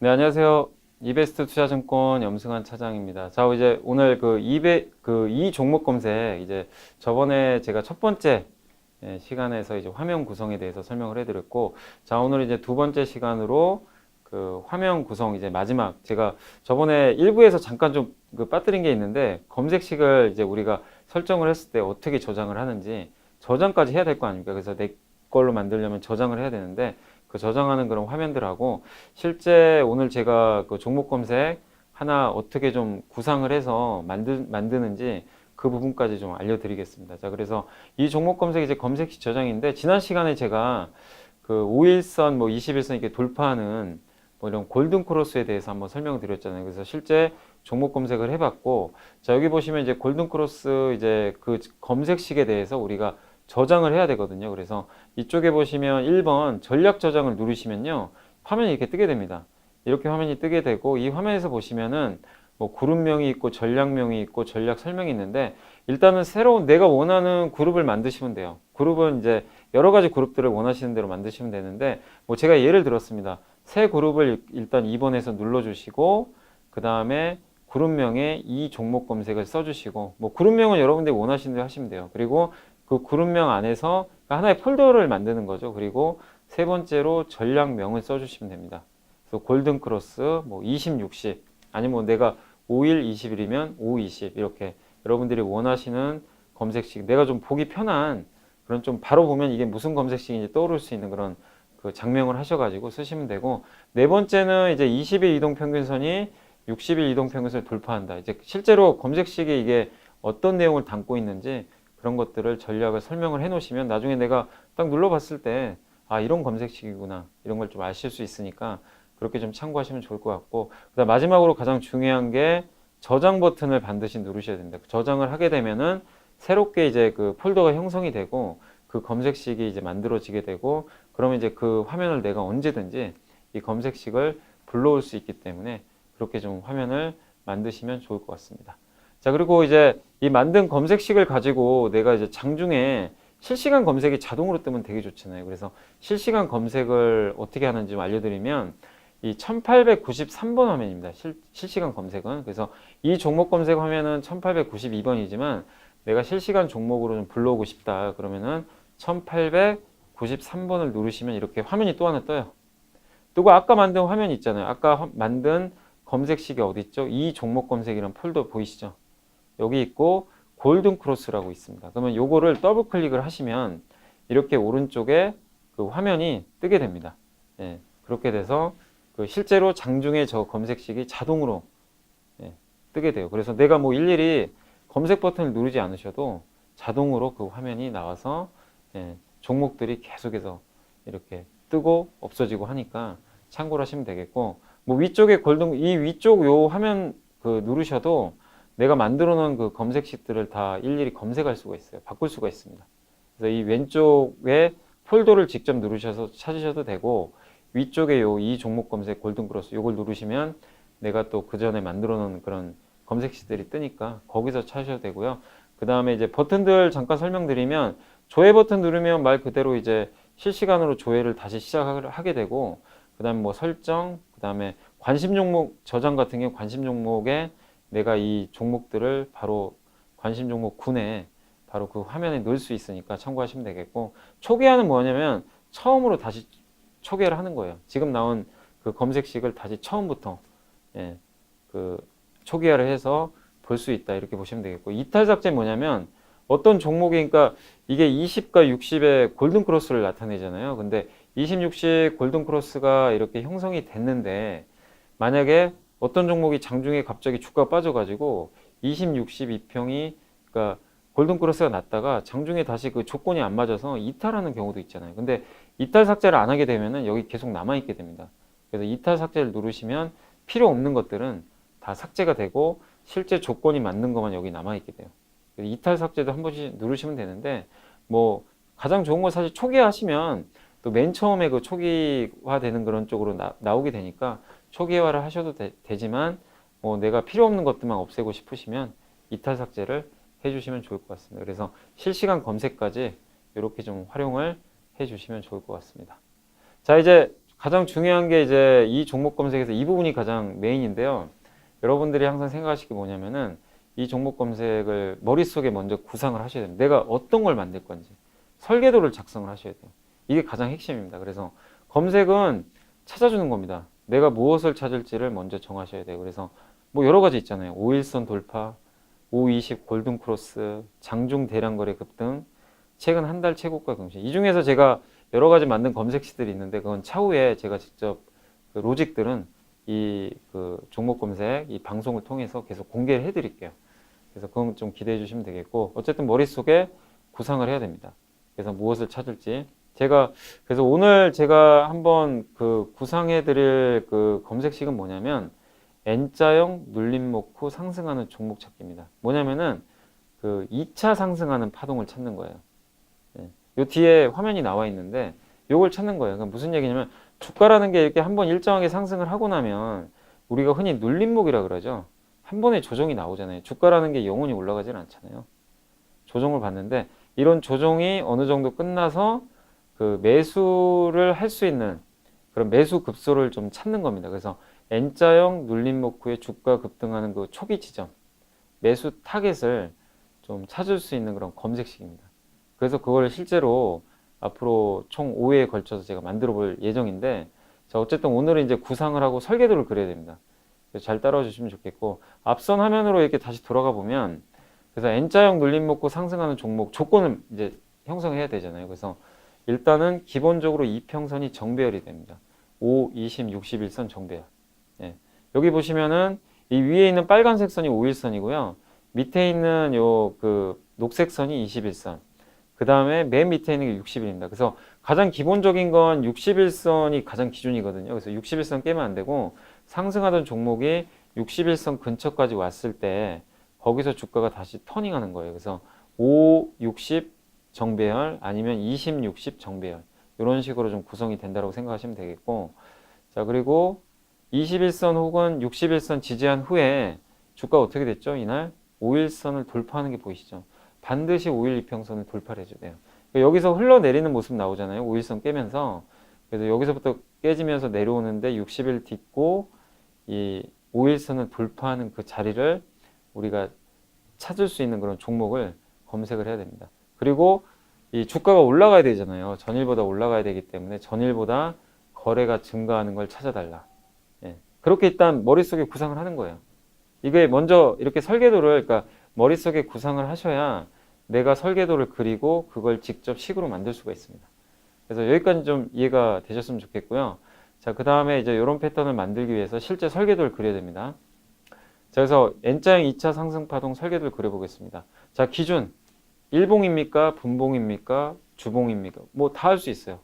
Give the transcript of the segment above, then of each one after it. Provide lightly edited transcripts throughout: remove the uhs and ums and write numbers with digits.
네, 안녕하세요. 이베스트 투자증권 염승환 차장입니다. 자, 이제 오늘 이 종목 검색, 이제 저번에 제가 첫 번째 시간에서 이제 화면 구성에 대해서 설명을 해드렸고, 자, 오늘 이제 두 번째 시간으로 그 화면 구성 이제 마지막, 제가 저번에 일부에서 잠깐 좀 빠뜨린 게 있는데, 검색식을 이제 우리가 설정을 했을 때 어떻게 저장을 하는지 저장까지 해야 될 거 아닙니까? 그래서 내 걸로 만들려면 저장을 해야 되는데, 그 저장하는 그런 화면들하고 실제 오늘 제가 그 종목 검색 하나 어떻게 좀 구상을 해서 만드는지 그 부분까지 좀 알려드리겠습니다. 자, 그래서 이 종목 검색 이제 검색시 저장인데 지난 시간에 제가 그 5일선 뭐 21선 이렇게 돌파하는 뭐 이런 골든 크로스에 대해서 한번 설명을 드렸잖아요. 그래서 실제 종목 검색을 해봤고, 자, 여기 보시면 이제 골든 크로스 이제 그 검색식에 대해서 우리가 저장을 해야 되거든요. 그래서 이쪽에 보시면 1번 전략 저장을 누르시면요. 화면이 이렇게 뜨게 됩니다. 이렇게 화면이 뜨게 되고 이 화면에서 보시면은 뭐 그룹명이 있고 전략명이 있고 전략 설명이 있는데 일단은 새로운 내가 원하는 그룹을 만드시면 돼요. 그룹은 이제 여러 가지 그룹들을 원하시는 대로 만드시면 되는데 뭐 제가 예를 들었습니다. 새 그룹을 일단 2번에서 눌러주시고 그 다음에 그룹명에 이 종목 검색을 써주시고 뭐 그룹명은 여러분들이 원하시는 대로 하시면 돼요. 그리고 그 그룹명 안에서 하나의 폴더를 만드는 거죠. 그리고 세 번째로 전략명을 써주시면 됩니다. 그래서 골든 크로스, 뭐 20, 60, 아니면 뭐 내가 5일, 20일이면 5, 20 이렇게 여러분들이 원하시는 검색식, 내가 좀 보기 편한 그런 좀 바로 보면 이게 무슨 검색식인지 떠오를 수 있는 그런 그 장명을 하셔가지고 쓰시면 되고, 네 번째는 이제 20일 이동평균선이 60일 이동평균선을 돌파한다. 이제 실제로 검색식이 이게 어떤 내용을 담고 있는지 그런 것들을 전략을 설명을 해 놓으시면 나중에 내가 딱 눌러봤을 때 아, 이런 검색식이구나 이런 걸 좀 아실 수 있으니까 그렇게 좀 참고하시면 좋을 것 같고, 그다음 마지막으로 가장 중요한 게 저장 버튼을 반드시 누르셔야 됩니다. 저장을 하게 되면은 새롭게 이제 그 폴더가 형성이 되고 그 검색식이 이제 만들어지게 되고, 그러면 이제 그 화면을 내가 언제든지 이 검색식을 불러올 수 있기 때문에 그렇게 좀 화면을 만드시면 좋을 것 같습니다. 자, 그리고 이제 이 만든 검색식을 가지고 내가 이제 장중에 실시간 검색이 자동으로 뜨면 되게 좋잖아요. 그래서 실시간 검색을 어떻게 하는지 좀 알려드리면 이 1893번 화면입니다. 실시간 검색은. 그래서 이 종목 검색 화면은 1892번이지만 내가 실시간 종목으로 좀 불러오고 싶다. 그러면은 1893번을 누르시면 이렇게 화면이 또 하나 떠요. 뜨고 아까 만든 화면 있잖아요. 아까 만든 검색식이 어디 있죠? 이 종목 검색이라는 폴더 보이시죠? 여기 있고 골든 크로스라고 있습니다. 그러면 요거를 더블 클릭을 하시면 이렇게 오른쪽에 그 화면이 뜨게 됩니다. 예, 그렇게 돼서 그 실제로 장중에 저 검색식이 자동으로 뜨게 돼요. 그래서 내가 뭐 일일이 검색 버튼을 누르지 않으셔도 자동으로 그 화면이 나와서 종목들이 계속해서 이렇게 뜨고 없어지고 하니까 참고를 하시면 되겠고, 뭐 위쪽에 이 위쪽 요 화면 그 누르셔도 내가 만들어 놓은 그 검색식들을 다 일일이 검색할 수가 있어요. 바꿀 수가 있습니다. 그래서 이 왼쪽에 폴더를 직접 누르셔서 찾으셔도 되고, 위쪽에 이 종목 검색 골든 크로스 요걸 누르시면 내가 또 그 전에 만들어 놓은 그런 검색식들이 뜨니까 거기서 찾으셔도 되고요. 그 다음에 이제 버튼들 잠깐 설명드리면 조회 버튼 누르면 말 그대로 이제 실시간으로 조회를 다시 시작을 하게 되고, 그 다음에 뭐 설정, 그 다음에 관심 종목 저장 같은 경우 관심 종목에 내가 이 종목들을 바로 관심 종목 군에 바로 그 화면에 넣을 수 있으니까 참고하시면 되겠고, 초기화는 뭐냐면 처음으로 다시 초기화를 하는 거예요. 지금 나온 그 검색식을 다시 처음부터 그 초기화를 해서 볼 수 있다 이렇게 보시면 되겠고, 이탈 삭제 뭐냐면 어떤 종목이 그러니까 이게 20과 60의 골든 크로스를 나타내잖아요. 근데 20, 60 골든 크로스가 이렇게 형성이 됐는데 만약에 어떤 종목이 장중에 갑자기 주가가 빠져가지고 20, 60 이평이 그러니까 골든 크로스가 났다가 장중에 다시 그 조건이 안 맞아서 이탈하는 경우도 있잖아요. 근데 이탈 삭제를 안 하게 되면은 여기 계속 남아 있게 됩니다. 그래서 이탈 삭제를 누르시면 필요 없는 것들은 다 삭제가 되고 실제 조건이 맞는 것만 여기 남아 있게 돼요. 이탈 삭제도 한 번씩 누르시면 되는데, 뭐 가장 좋은 건 사실 초기화 하시면 또 맨 처음에 그 초기화 되는 그런 쪽으로 나오게 되니까 초기화를 하셔도 되지만 뭐 내가 필요 없는 것들만 없애고 싶으시면 이탈 삭제를 해주시면 좋을 것 같습니다. 그래서 실시간 검색까지 이렇게 좀 활용을 해주시면 좋을 것 같습니다. 자, 이제 가장 중요한 게 이제 이 종목 검색에서 이 부분이 가장 메인인데요. 여러분들이 항상 생각하실 게 뭐냐면은 이 종목 검색을 머릿속에 먼저 구상을 하셔야 됩니다. 내가 어떤 걸 만들 건지 설계도를 작성을 하셔야 돼요. 이게 가장 핵심입니다. 그래서 검색은 찾아주는 겁니다. 내가 무엇을 찾을지를 먼저 정하셔야 돼요. 그래서 뭐 여러 가지 있잖아요. 5일선 돌파, 520 골든 크로스, 장중 대량 거래 급등, 최근 한 달 최고가更新. 이 중에서 제가 여러 가지 만든 검색시들이 있는데 그건 차후에 제가 직접 그 로직들은 이 그 종목 검색 이 방송을 통해서 계속 공개를 해드릴게요. 그래서 그건 좀 기대해 주시면 되겠고 어쨌든 머릿속에 구상을 해야 됩니다. 그래서 무엇을 찾을지 제가 그래서 오늘 제가 한번 그 구상해 드릴 그 검색식은 뭐냐면 N자형 눌림목 후 상승하는 종목 찾기입니다. 뭐냐면은 그 2차 상승하는 파동을 찾는 거예요. 예. 요 뒤에 화면이 나와 있는데 요걸 찾는 거예요. 그러니까 무슨 얘기냐면 주가라는 게 이렇게 한번 일정하게 상승을 하고 나면 우리가 흔히 눌림목이라 그러죠. 한 번에 조정이 나오잖아요. 주가라는 게 영원히 올라가지는 않잖아요. 조정을 받는데 이런 조정이 어느 정도 끝나서 그 매수를 할 수 있는 그런 매수 급소를 좀 찾는 겁니다. 그래서 N자형 눌림목 후에 주가 급등하는 그 초기 지점, 매수 타겟을 좀 찾을 수 있는 그런 검색식입니다. 그래서 그걸 실제로 앞으로 총 5회에 걸쳐서 제가 만들어 볼 예정인데, 자, 어쨌든 오늘은 이제 구상을 하고 설계도를 그려야 됩니다. 그래서 잘 따라와 주시면 좋겠고, 앞선 화면으로 이렇게 다시 돌아가 보면, 그래서 N자형 눌림목 후 상승하는 종목 조건을 이제 형성해야 되잖아요. 그래서 일단은 기본적으로 이평선이 정배열이 됩니다. 5, 20, 61선 정배열. 예. 여기 보시면은 이 위에 있는 빨간색 선이 5일선이고요. 밑에 있는 요 그 녹색 선이 21선. 그 다음에 맨 밑에 있는 게 60일입니다. 그래서 가장 기본적인 건 61선이 가장 기준이거든요. 그래서 61선 깨면 안 되고 상승하던 종목이 61선 근처까지 왔을 때 거기서 주가가 다시 터닝하는 거예요. 그래서 5, 60 정배열 아니면 20, 60 정배열 이런 식으로 좀 구성이 된다고 생각하시면 되겠고, 자, 그리고 21선 혹은 61선 지지한 후에 주가 어떻게 됐죠? 이날 5일선을 돌파하는 게 보이시죠? 반드시 5일 이평선을 돌파를 해줘야 돼요. 그러니까 여기서 흘러내리는 모습 나오잖아요. 5일선 깨면서. 그래서 여기서부터 깨지면서 내려오는데 60일 딛고 이 5일선을 돌파하는 그 자리를 우리가 찾을 수 있는 그런 종목을 검색을 해야 됩니다. 그리고 이 주가가 올라가야 되잖아요. 전일보다 올라가야 되기 때문에 전일보다 거래가 증가하는 걸 찾아달라. 예. 그렇게 일단 머릿속에 구상을 하는 거예요. 이게 먼저 이렇게 설계도를, 그러니까 머릿속에 구상을 하셔야 내가 설계도를 그리고 그걸 직접 식으로 만들 수가 있습니다. 그래서 여기까지 좀 이해가 되셨으면 좋겠고요. 자, 그 다음에 이제 이런 패턴을 만들기 위해서 실제 설계도를 그려야 됩니다. 자, 그래서 N자형 2차 상승 파동 설계도를 그려보겠습니다. 자, 기준. 일봉입니까? 분봉입니까? 주봉입니까? 뭐 다 할 수 있어요.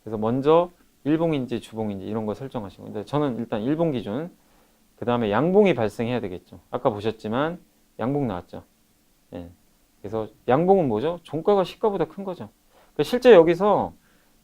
그래서 먼저 일봉인지 주봉인지 이런 거 설정하시고, 근데 저는 일단 일봉 기준, 그 다음에 양봉이 발생해야 되겠죠. 아까 보셨지만 양봉 나왔죠. 예. 그래서 양봉은 뭐죠? 종가가 시가보다 큰 거죠. 그러니까 실제 여기서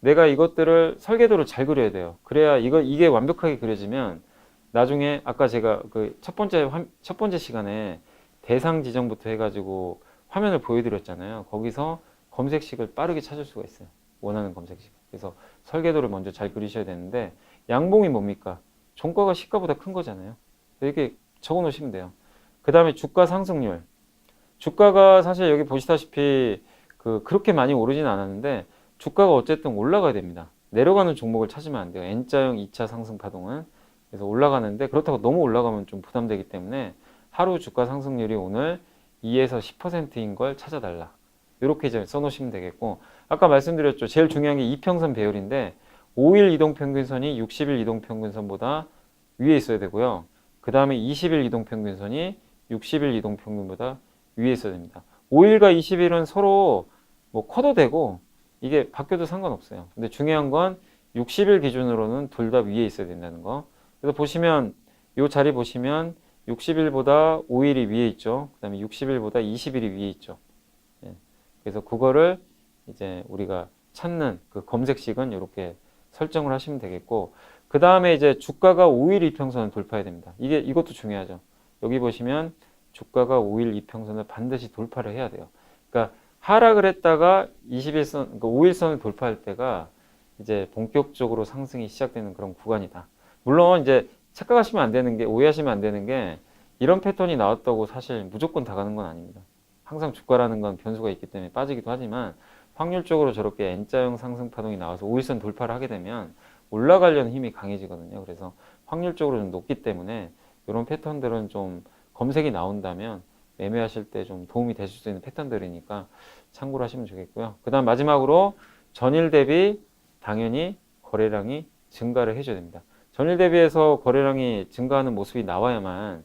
내가 이것들을 설계도를 잘 그려야 돼요. 그래야 이게 완벽하게 그려지면 나중에 아까 제가 그 첫 번째 시간에 대상 지정부터 해가지고 화면을 보여드렸잖아요. 거기서 검색식을 빠르게 찾을 수가 있어요. 원하는 검색식. 그래서 설계도를 먼저 잘 그리셔야 되는데, 양봉이 뭡니까? 종가가 시가보다 큰 거잖아요. 이렇게 적어 놓으시면 돼요. 그 다음에 주가 상승률. 주가가 사실 여기 보시다시피 그렇게 많이 오르진 않았는데 주가가 어쨌든 올라가야 됩니다. 내려가는 종목을 찾으면 안 돼요. N자형 2차 상승 파동은. 그래서 올라가는데 그렇다고 너무 올라가면 좀 부담되기 때문에 하루 주가 상승률이 오늘 2에서 10%인 걸 찾아달라. 이렇게 이제 써놓으시면 되겠고, 아까 말씀드렸죠. 제일 중요한 게 이평선 배열인데 5일 이동평균선이 60일 이동평균선보다 위에 있어야 되고요. 그 다음에 20일 이동평균선이 60일 이동평균보다 위에 있어야 됩니다. 5일과 20일은 서로 뭐 커도 되고 이게 바뀌어도 상관없어요. 근데 중요한 건 60일 기준으로는 둘 다 위에 있어야 된다는 거. 그래서 보시면 이 자리 보시면 60일보다 5일이 위에 있죠. 그 다음에 60일보다 20일이 위에 있죠. 예. 그래서 그거를 이제 우리가 찾는 그 검색식은 이렇게 설정을 하시면 되겠고, 그 다음에 이제 주가가 5일 이평선을 돌파해야 됩니다. 이것도 중요하죠. 여기 보시면 주가가 5일 이평선을 반드시 돌파를 해야 돼요. 그러니까 하락을 했다가 21선, 그러니까 5일선을 돌파할 때가 이제 본격적으로 상승이 시작되는 그런 구간이다. 물론 이제 착각하시면 안 되는 게, 오해하시면 안 되는 게, 이런 패턴이 나왔다고 사실 무조건 다 가는 건 아닙니다. 항상 주가라는 건 변수가 있기 때문에 빠지기도 하지만 확률적으로 저렇게 N자형 상승 파동이 나와서 5일선 돌파를 하게 되면 올라가려는 힘이 강해지거든요. 그래서 확률적으로 좀 높기 때문에 이런 패턴들은 좀 검색이 나온다면 매매하실 때 좀 도움이 되실 수 있는 패턴들이니까 참고를 하시면 좋겠고요. 그 다음 마지막으로 전일 대비 당연히 거래량이 증가를 해줘야 됩니다. 전일 대비해서 거래량이 증가하는 모습이 나와야만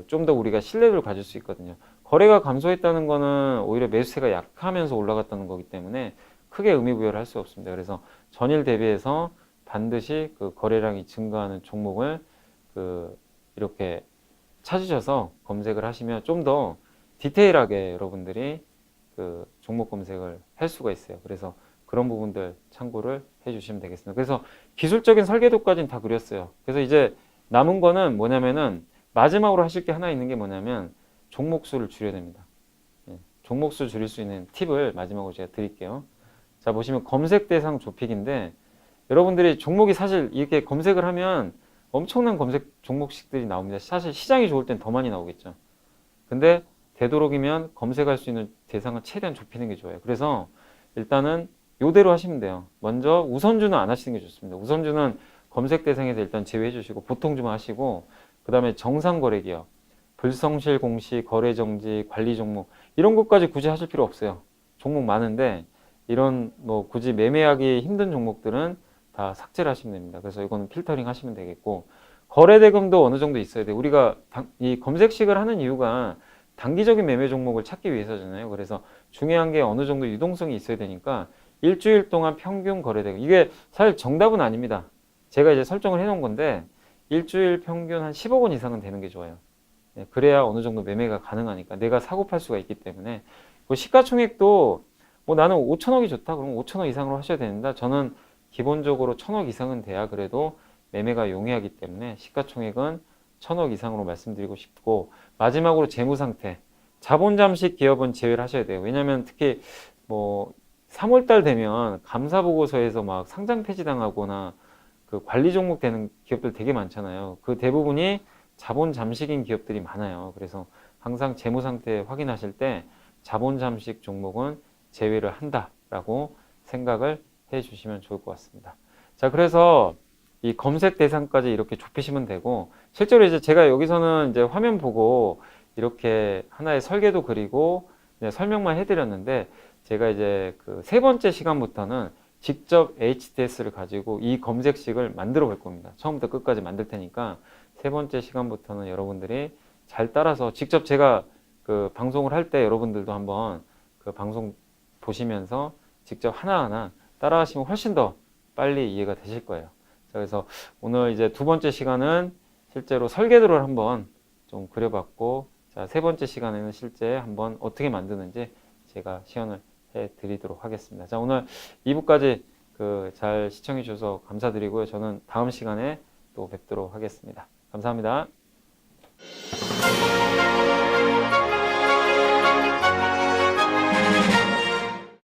좀 더 우리가 신뢰를 가질 수 있거든요. 거래가 감소했다는 거는 오히려 매수세가 약하면서 올라갔다는 거기 때문에 크게 의미 부여를 할 수 없습니다. 그래서 전일 대비해서 반드시 그 거래량이 증가하는 종목을 이렇게 찾으셔서 검색을 하시면 좀 더 디테일하게 여러분들이 그 종목 검색을 할 수가 있어요. 그래서 그런 부분들 참고를 해주시면 되겠습니다. 그래서 기술적인 설계도까지는 다 그렸어요. 그래서 이제 남은 거는 뭐냐면은 마지막으로 하실 게 하나 있는 게 뭐냐면 종목 수를 줄여야 됩니다. 종목 수 줄일 수 있는 팁을 마지막으로 제가 드릴게요. 자, 보시면 검색 대상 좁히기인데 여러분들이 종목이 사실 이렇게 검색을 하면 엄청난 검색 종목식들이 나옵니다. 사실 시장이 좋을 땐 더 많이 나오겠죠. 근데 되도록이면 검색할 수 있는 대상을 최대한 좁히는 게 좋아요. 그래서 일단은 요대로 하시면 돼요. 먼저 우선주는 안 하시는 게 좋습니다. 우선주는 검색 대상에서 일단 제외해 주시고 보통주만 하시고 그 다음에 정상거래기업, 불성실 공시, 거래정지, 관리 종목 이런 것까지 굳이 하실 필요 없어요. 종목 많은데 이런 뭐 굳이 매매하기 힘든 종목들은 다 삭제를 하시면 됩니다. 그래서 이거는 필터링 하시면 되겠고 거래대금도 어느 정도 있어야 돼요. 우리가 이 검색식을 하는 이유가 단기적인 매매 종목을 찾기 위해서잖아요. 그래서 중요한 게 어느 정도 유동성이 있어야 되니까 일주일 동안 평균 거래대금 이게 사실 정답은 아닙니다. 제가 이제 설정을 해놓은 건데 일주일 평균 한 10억 원 이상은 되는 게 좋아요. 그래야 어느 정도 매매가 가능하니까 내가 사고 팔 수가 있기 때문에 그 시가총액도 뭐 나는 5천억이 좋다 그러면 5천억 이상으로 하셔야 됩니다. 저는 기본적으로 1천억 이상은 돼야 그래도 매매가 용이하기 때문에 시가총액은 1천억 이상으로 말씀드리고 싶고 마지막으로 재무상태 자본 잠식 기업은 제외를 하셔야 돼요. 왜냐하면 특히 뭐 3월달 되면 감사보고서에서 막 상장 폐지당하거나 그 관리 종목 되는 기업들 되게 많잖아요. 그 대부분이 자본 잠식인 기업들이 많아요. 그래서 항상 재무 상태 확인하실 때 자본 잠식 종목은 제외를 한다라고 생각을 해 주시면 좋을 것 같습니다. 자, 그래서 이 검색 대상까지 이렇게 좁히시면 되고 실제로 이제 제가 여기서는 이제 화면 보고 이렇게 하나의 설계도 그리고 설명만 해드렸는데 제가 이제 그 세 번째 시간부터는 직접 HTS를 가지고 이 검색식을 만들어 볼 겁니다. 처음부터 끝까지 만들 테니까 세 번째 시간부터는 여러분들이 잘 따라서 직접 제가 그 방송을 할 때 여러분들도 한번 그 방송 보시면서 직접 하나하나 따라 하시면 훨씬 더 빨리 이해가 되실 거예요. 자, 그래서 오늘 이제 두 번째 시간은 실제로 설계도를 한번 좀 그려봤고 자, 세 번째 시간에는 실제 한번 어떻게 만드는지 제가 시연을 해 드리도록 하겠습니다. 자, 오늘 2부까지 잘 시청해 주셔서 감사드리고요. 저는 다음 시간에 또 뵙도록 하겠습니다. 감사합니다.